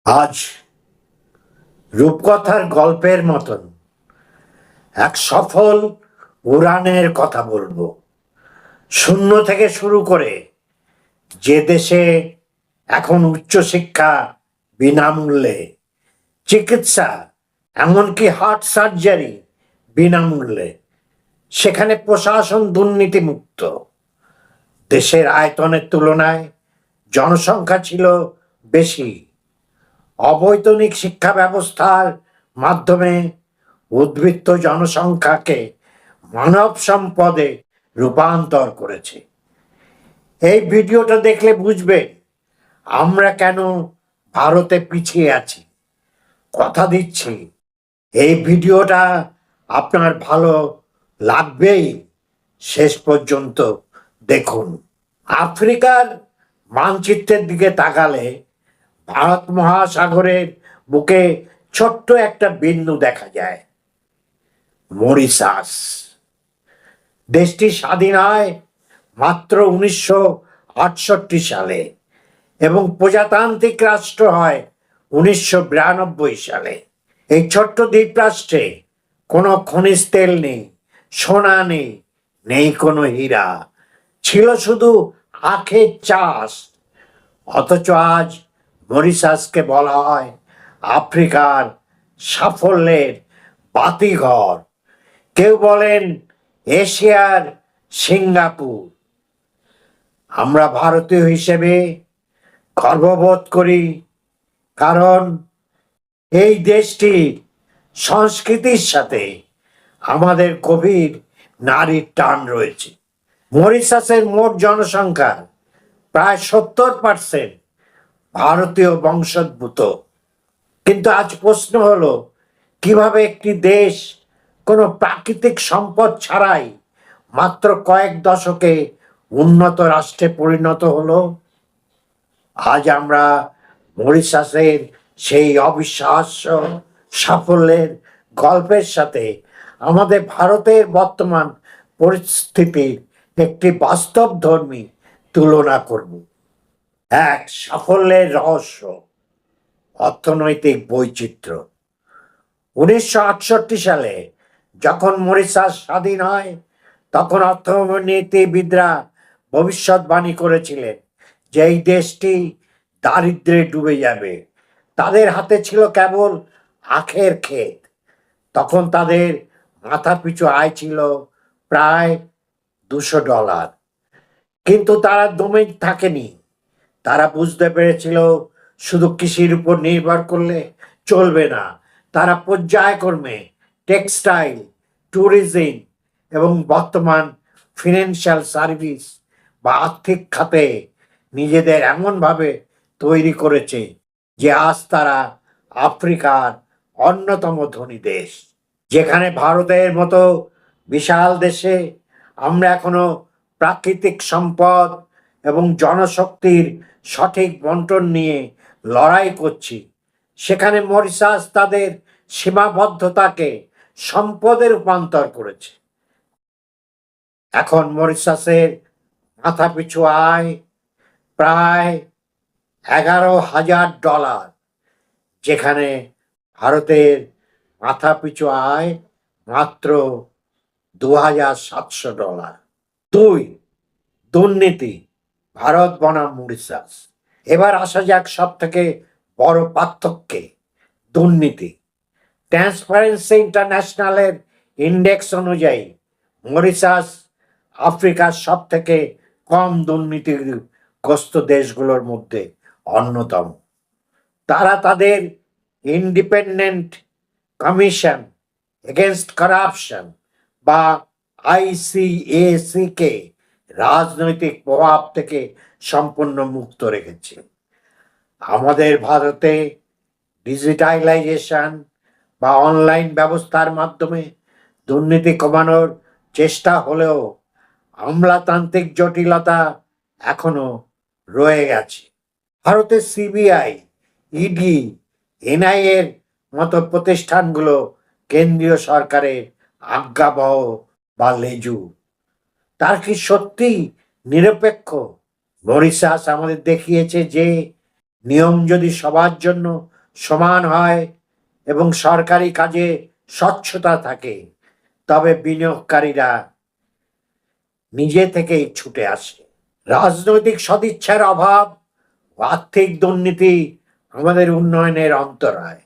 আজ রূপকথার গল্পের মতন এক সফল উড়ানের কথা বলবো। শূন্য থেকে শুরু করে যে দেশে এখন উচ্চশিক্ষা বিনামূল্যে, চিকিৎসা এমনকি হার্ট সার্জারি বিনামূল্যে, সেখানে প্রশাসন দুর্নীতিমুক্ত, দেশের আয়তনের তুলনায় জনসংখ্যা ছিল বেশি, অবৈতনিক শিক্ষা ব্যবস্থার মাধ্যমে উদ্বৃত্ত জনসংখ্যাকে মানব সম্পদে রূপান্তর করেছে। এই ভিডিওটা দেখলে বুঝবে আমরা কেন ভারতে পিছিয়ে আছি। কথা দিচ্ছি এই ভিডিওটা আপনার ভালো লাগবেই, শেষ পর্যন্ত দেখুন। আফ্রিকার মানচিত্রের দিকে তাকালে ভারত মহাসাগরের বুকে ছোট্ট একটা বিন্দু দেখা যায়, মরিশাস। দেশটি স্বাধীন হয় মাত্র 1968 সালে এবং প্রজাতান্ত্রিক রাষ্ট্র হয় 1992 সালে। এই ছোট্ট দ্বীপরাষ্ট্রে কোনো খনিজ তেল নেই, সোনা নেই, নেই কোনো হীরা, ছিল শুধু আখের চাষ। অথচ আজ মরিশাসকে বলা হয় আফ্রিকার সাফল্যের বাতিঘর। কেউ বলেন এশিয়ার সিঙ্গাপুর। আমরা ভারতীয় হিসেবে গর্ববোধ করি, কারণ এই দেশটির সংস্কৃতির সাথে আমাদের গভীর নারীর টান রয়েছে। মরিশাসের মোট জনসংখ্যার প্রায় 70% ভারতীয় বংশোদ্ভূত। কিন্তু আজ প্রশ্ন হলো, কিভাবে একটি দেশ কোনো প্রাকৃতিক সম্পদ ছাড়াই মাত্র কয়েক দশকে উন্নত রাষ্ট্রে পরিণত হলো? আজ আমরা মরিশাসের সেই অবিশ্বাস্য সাফল্যের গল্পের সাথে আমাদের ভারতের বর্তমান পরিস্থিতির একটি বাস্তবধর্মী তুলনা করব। এক, সাফল্যের রহস্য, অর্থনৈতিক বৈচিত্র্য। 1968 সালে যখন মরিশাস স্বাধীন হয়, তখন অর্থনীতিবিদরা ভবিষ্যৎবাণী করেছিলেন যে এই দেশটি দারিদ্র্যে ডুবে যাবে। তাদের হাতে ছিল কেবল আখের ক্ষেত। তখন তাদের মাথাপিছু আয় ছিল প্রায় $200। কিন্তু তারা দমে থাকেনি। তারা বুঝতে পেরেছিল শুধু কৃষির উপর নির্ভর করলে চলবে না। তারা পর্যায়ক্রমে টেক্সটাইল, ট্যুরিজম এবং বর্তমান ফিনান্সিয়াল সার্ভিস বা আর্থিক খাতে নিজেদের এমনভাবে তৈরি করেছে যে আজ তারা আফ্রিকার অন্যতম ধনী দেশ। যেখানে ভারতের মতো বিশাল দেশে আমরা এখনো প্রাকৃতিক সম্পদ এবং জনশক্তির সঠিক বন্টন নিয়ে লড়াই করছি, সেখানে মরিশাস তাদের সীমাবদ্ধতাকে সম্পদে রূপান্তর করেছে। এখন মরিশাসের মাথাপিছু আয় প্রায় $11,000, যেখানে ভারতের মাথাপিছু আয় মাত্র $2,700। দুই, দুর্নীতি, ভারত বনাম মরিশাস। এবার আসা যাক সব থেকে বড় পার্থক্যে, দুর্নীতি। ট্রান্সপারেন্সি ইন্টারন্যাশনালের ইন্ডেক্স অনুযায়ী মরিশাস আফ্রিকার সব থেকে কম দুর্নীতিগ্রস্ত দেশগুলোর মধ্যে অন্যতম। তারা তাদের ইন্ডিপেন্ডেন্ট কমিশন এগেনস্ট কারাপশন বা ICAC কে রাজনৈতিক প্রভাব থেকে সম্পূর্ণ মুক্ত রেখেছে। আমাদের ভারতে ডিজিটালাইজেশন বা অনলাইন ব্যবস্থার মাধ্যমে দুর্নীতি কমানোর চেষ্টা হলেও আমলাতান্ত্রিক জটিলতা এখনো রয়ে গেছে। ভারতের CBI, ED, NIA এর মতো প্রতিষ্ঠানগুলো কেন্দ্রীয় সরকারের আজ্ঞাবহ বা লেজু। তার কি সত্যি নিরপেক্ষ? মরিশাস আমাদের দেখিয়েছে যে নিয়ম যদি সবার জন্য সমান হয় এবং সরকারি কাজে স্বচ্ছতা থাকে, তবে বিনিয়োগকারীরা নিজে থেকেই ছুটে আসে। রাজনৈতিক সদিচ্ছার অভাব ও আর্থিক দুর্নীতি আমাদের উন্নয়নের অন্তরায়।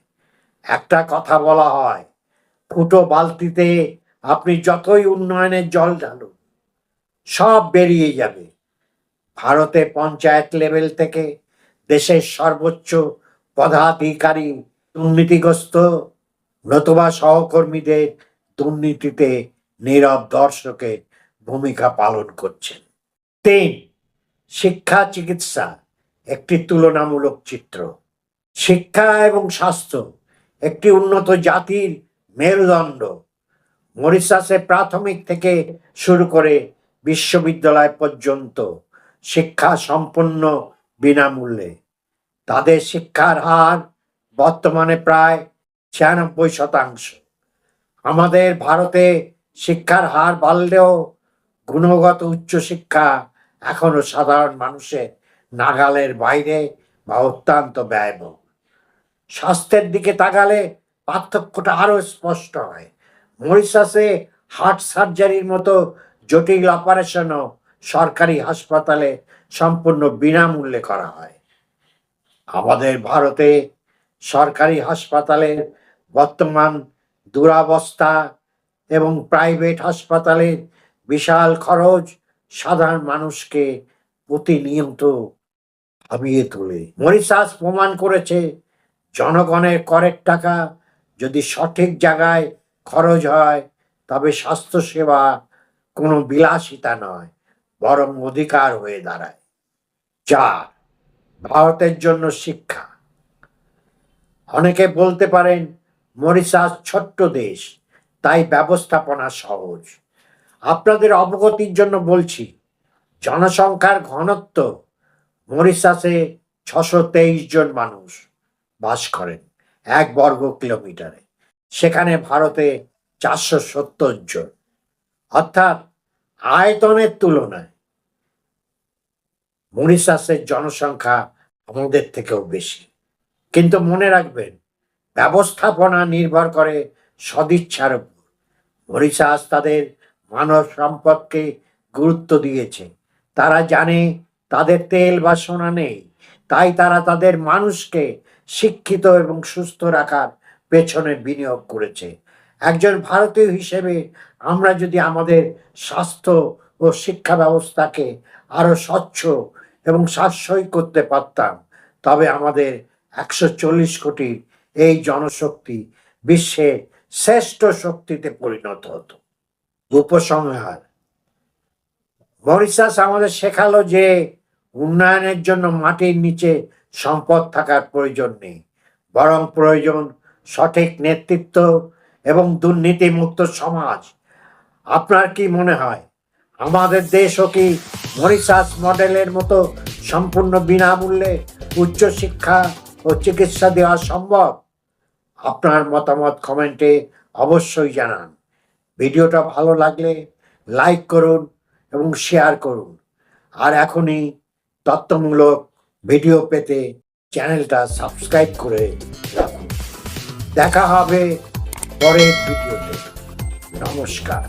একটা কথা বলা হয়, ফুটো বালতিতে আপনি যতই উন্নয়নের জল ঢালুন, সব বেরিয়ে যাবে। ভারতে পঞ্চায়েত লেভেল থেকে দেশের সর্বোচ্চ পদাধিকারী দুর্নীতিগ্রস্ত, নতুবা সহকর্মীদের দুর্নীতিতে নীরব দর্শকের ভূমিকা পালন করছেন। 3. শিক্ষা চিকিৎসা একটি তুলনামূলক চিত্র। শিক্ষা এবং স্বাস্থ্য একটি উন্নত জাতির মেরুদণ্ড। মরিশাসে প্রাথমিক থেকে শুরু করে বিশ্ববিদ্যালয় পর্যন্ত শিক্ষা সম্পূর্ণ বিনামূল্যে। তাদের শিক্ষার হার বর্তমানে প্রায় 96%। আমাদের ভারতে শিক্ষার হার বাড়লেও গুণগত উচ্চশিক্ষা এখনো সাধারণ মানুষের নাগালের বাইরে বা অত্যন্ত ব্যয়বহুল। স্বাস্থ্যের দিকে তাকালে পার্থক্যটা আরো স্পষ্ট হয়। মরিশাসে হার্ট সার্জারির মতো জটিল অপারেশনও সরকারি হাসপাতালে সম্পূর্ণ বিনামূল্যে করা হয়। আমাদের ভারতে সরকারি হাসপাতালের বর্তমান দুরবস্থা এবং প্রাইভেট হাসপাতালের বিশাল খরচ সাধারণ মানুষকে প্রতিনিয়ত ভাবিয়ে তোলে। মরিশাস প্রমাণ করেছে, জনগণের করের টাকা যদি সঠিক জায়গায় খরচ হয়, তবে স্বাস্থ্যসেবা কোনো বিলাসিতা নয়, বরং অধিকার হয়ে দাঁড়ায়। 4. ভারতের জন্য শিক্ষা। অনেকে বলতে পারেন মরিশাস ছোট্ট দেশ, তাই ব্যবস্থাপনা সহজ। আপনাদের অবগতির জন্য বলছি, জনসংখ্যার ঘনত্ব মরিশাসে 623 জন মানুষ বাস করেন 1 বর্গ কিলোমিটারে। সেখানে ভারতে 470 জন, অর্থাৎ আয়তনের তুলনায় মরিশাসের জনসংখ্যা আমাদের থেকেও বেশি। কিন্তু মনে রাখবেন, ব্যবস্থাপনা নির্ভর করে সদিচ্ছার উপর। মরিশাস তাদের মানব সম্পদকে গুরুত্ব দিয়েছে। তারা জানে তাদের তেল বা সোনা নেই, তাই তারা তাদের মানুষকে শিক্ষিত এবং সুস্থ রাখার পেছনে বিনিয়োগ করেছে। একজন ভারতীয় হিসেবে আমরা যদি আমাদের স্বাস্থ্য ও শিক্ষা ব্যবস্থাকে আরো স্বচ্ছ এবং সাশ্রয়ী করতে পারতাম, তবে আমাদের 140 কোটি এই জনশক্তি বিশ্বের শ্রেষ্ঠ শক্তিতে পরিণত হতো। উপসংহার, মরিশাস আমাদের শেখালো যে উন্নয়নের জন্য মাটির নিচে সম্পদ থাকার প্রয়োজন নেই, বরং প্রয়োজন সঠিক নেতৃত্ব এবং দুর্নীতিমুক্ত সমাজ। আপনার কি মনে হয় আমাদের দেশও কি মরিশাস মডেলের মতো সম্পূর্ণ বিনামূল্যে উচ্চশিক্ষা ও চিকিৎসা দেওয়া সম্ভব? আপনার মতামত কমেন্টে অবশ্যই জানান। ভিডিওটা ভালো লাগলে লাইক করুন এবং শেয়ার করুন। আর এখনই তথ্যমূলক ভিডিও পেতে চ্যানেলটা সাবস্ক্রাইব করে রাখুন। দেখা হবে পরের ভিডিওতে। নমস্কার।